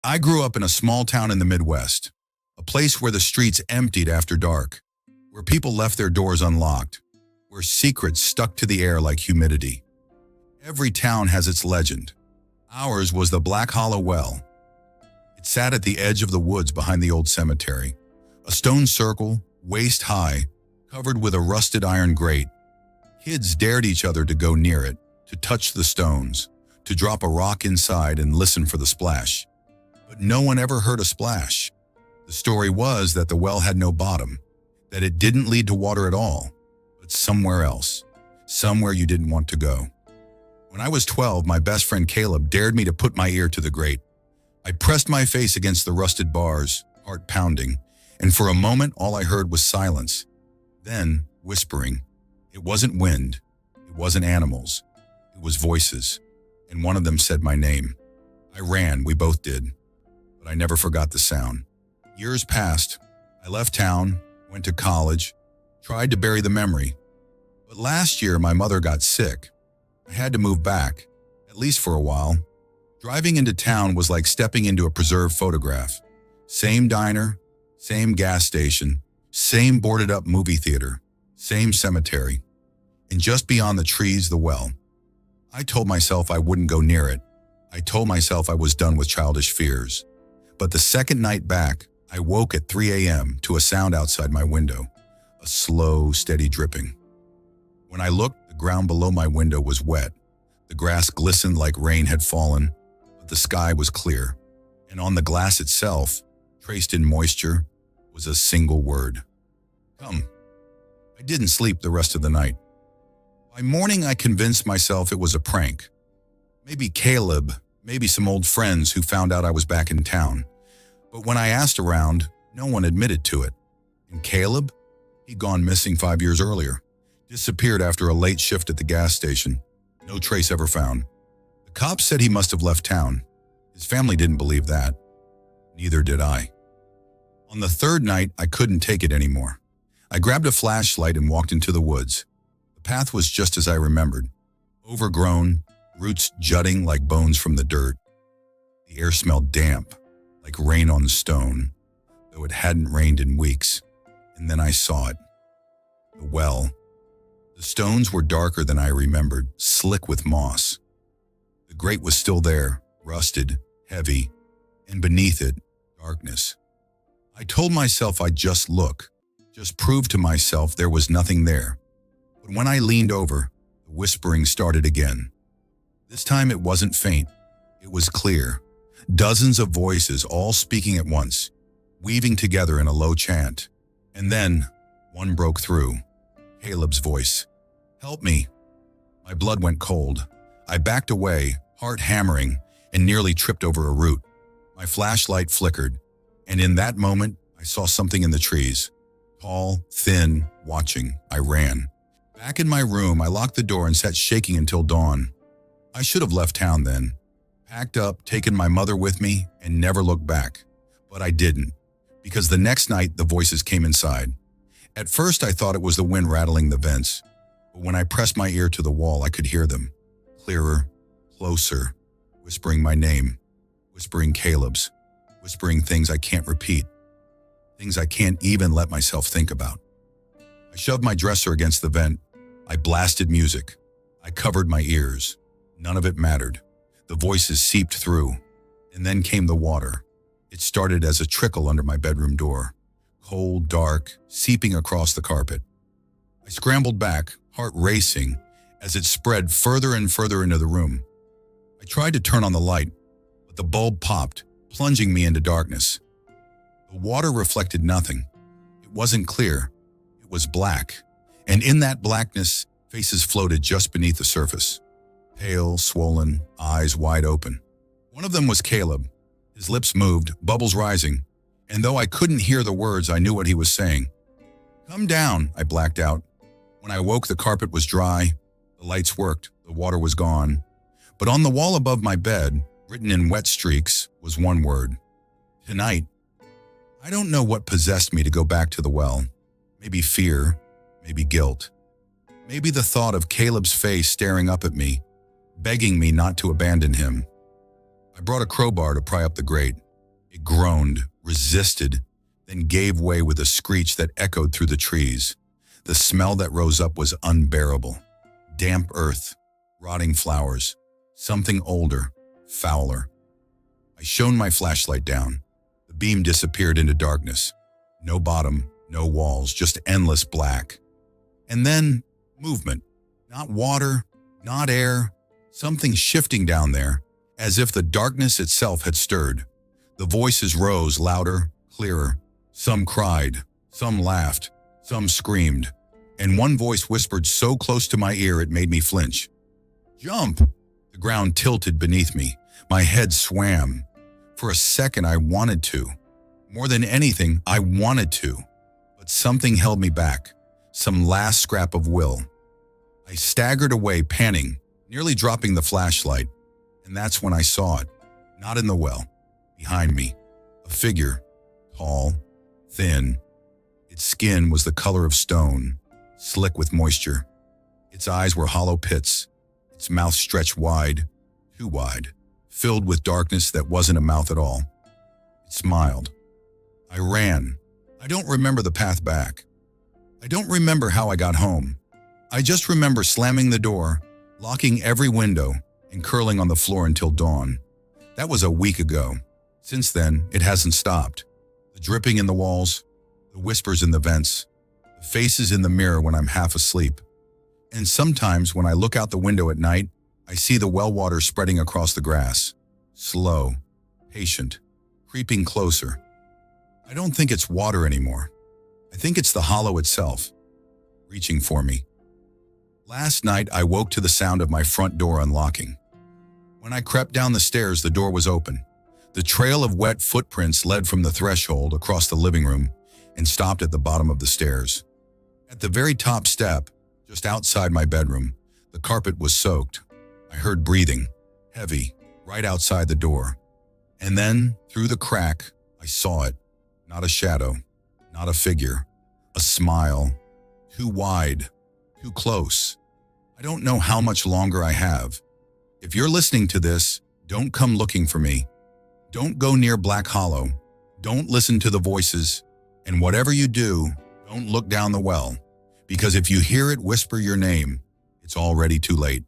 I grew up in a small town in the Midwest, a place where the streets emptied after dark, where people left their doors unlocked, where secrets stuck to the air like humidity. Every town has its legend. Ours was the Black Hollow Well. It sat at the edge of the woods behind the old cemetery, a stone circle, waist high, covered with a rusted iron grate. Kids dared each other to go near it, to touch the stones, to drop a rock inside and listen for the splash. But no one ever heard a splash. The story was that the well had no bottom, that it didn't lead to water at all, but somewhere else, somewhere you didn't want to go. When I was 12, my best friend Caleb dared me to put my ear to the grate. I pressed my face against the rusted bars, heart pounding, and for a moment all I heard was silence. Then, whispering. It wasn't wind, it wasn't animals, it was voices, and one of them said my name. I ran, we both did, but I never forgot the sound. Years passed. I left town, went to college, tried to bury the memory. But last year my mother got sick. I had to move back, at least for a while. Driving into town was like stepping into a preserved photograph. Same diner, same gas station, same boarded up movie theater, same cemetery, and just beyond the trees, the well. I told myself I wouldn't go near it. I told myself I was done with childish fears. But the second night back, I woke at 3 a.m. to a sound outside my window, a slow, steady dripping. When I looked, the ground below my window was wet. The grass glistened like rain had fallen, but the sky was clear. And on the glass itself, traced in moisture, was a single word. Come. I didn't sleep the rest of the night. By morning, I convinced myself it was a prank. Maybe Caleb, maybe some old friends who found out I was back in town. But when I asked around, no one admitted to it. And Caleb? He'd gone missing 5 years earlier. Disappeared after a late shift at the gas station. No trace ever found. The cops said he must have left town. His family didn't believe that. Neither did I. On the third night, I couldn't take it anymore. I grabbed a flashlight and walked into the woods. The path was just as I remembered. Overgrown, roots jutting like bones from the dirt. The air smelled damp, like rain on stone, though it hadn't rained in weeks. And then I saw it. The well. The stones were darker than I remembered, slick with moss. The grate was still there, rusted, heavy, and beneath it, darkness. I told myself I'd just look, just prove to myself there was nothing there. But when I leaned over, the whispering started again. This time it wasn't faint. It was clear. Dozens of voices all speaking at once, weaving together in a low chant. And then, one broke through. Caleb's voice. Help me. My blood went cold. I backed away, heart hammering, and nearly tripped over a root. My flashlight flickered, and in that moment, I saw something in the trees. Tall, thin, watching. I ran. Back in my room, I locked the door and sat shaking until dawn. I should have left town then. Packed up, taken my mother with me, and never looked back. But I didn't, because the next night the voices came inside. At first I thought it was the wind rattling the vents, but when I pressed my ear to the wall I could hear them. Clearer, closer, whispering my name, whispering Caleb's, whispering things I can't repeat, things I can't even let myself think about. I shoved my dresser against the vent. I blasted music. I covered my ears. None of it mattered. The voices seeped through, and then came the water. It started as a trickle under my bedroom door, cold, dark, seeping across the carpet. I scrambled back, heart racing, as it spread further and further into the room. I tried to turn on the light, but the bulb popped, plunging me into darkness. The water reflected nothing. It wasn't clear. It was black, and in that blackness, faces floated just beneath the surface. Pale, swollen, eyes wide open. One of them was Caleb. His lips moved, bubbles rising, and though I couldn't hear the words, I knew what he was saying. Come down, I blacked out. When I woke, the carpet was dry, the lights worked, the water was gone. But on the wall above my bed, written in wet streaks, was one word. Tonight. I don't know what possessed me to go back to the well. Maybe fear, maybe guilt. Maybe the thought of Caleb's face staring up at me, begging me not to abandon him. I brought a crowbar to pry up the grate. It groaned, resisted, then gave way with a screech that echoed through the trees. The smell that rose up was unbearable. Damp earth, rotting flowers, something older, fouler. I shone my flashlight down. The beam disappeared into darkness. No bottom, no walls, just endless black. And then, movement. Not water, not air, something shifting down there, as if the darkness itself had stirred. The voices rose louder, clearer. Some cried, some laughed, some screamed, and one voice whispered so close to my ear it made me flinch. "Jump!" The ground tilted beneath me. My head swam. For a second I wanted to. More than anything, I wanted to. But something held me back. Some last scrap of will. I staggered away, panting, nearly dropping the flashlight. And that's when I saw it. Not in the well. Behind me. A figure. Tall. Thin. Its skin was the color of stone, slick with moisture. Its eyes were hollow pits. Its mouth stretched wide, too wide, filled with darkness that wasn't a mouth at all. It smiled. I ran. I don't remember the path back. I don't remember how I got home. I just remember slamming the door, locking every window, and curling on the floor until dawn. That was a week ago. Since then, it hasn't stopped. The dripping in the walls, the whispers in the vents, the faces in the mirror when I'm half asleep. And sometimes when I look out the window at night, I see the well water spreading across the grass. Slow, patient, creeping closer. I don't think it's water anymore. I think it's the hollow itself, reaching for me. Last night, I woke to the sound of my front door unlocking. When I crept down the stairs, the door was open. The trail of wet footprints led from the threshold across the living room and stopped at the bottom of the stairs. At the very top step, just outside my bedroom, the carpet was soaked. I heard breathing, heavy, right outside the door. And then, through the crack, I saw it. Not a shadow, not a figure, a smile. Too wide, too close. I don't know how much longer I have. If you're listening to this, don't come looking for me. Don't go near Black Hollow. Don't listen to the voices. And whatever you do, don't look down the well. Because if you hear it whisper your name, it's already too late.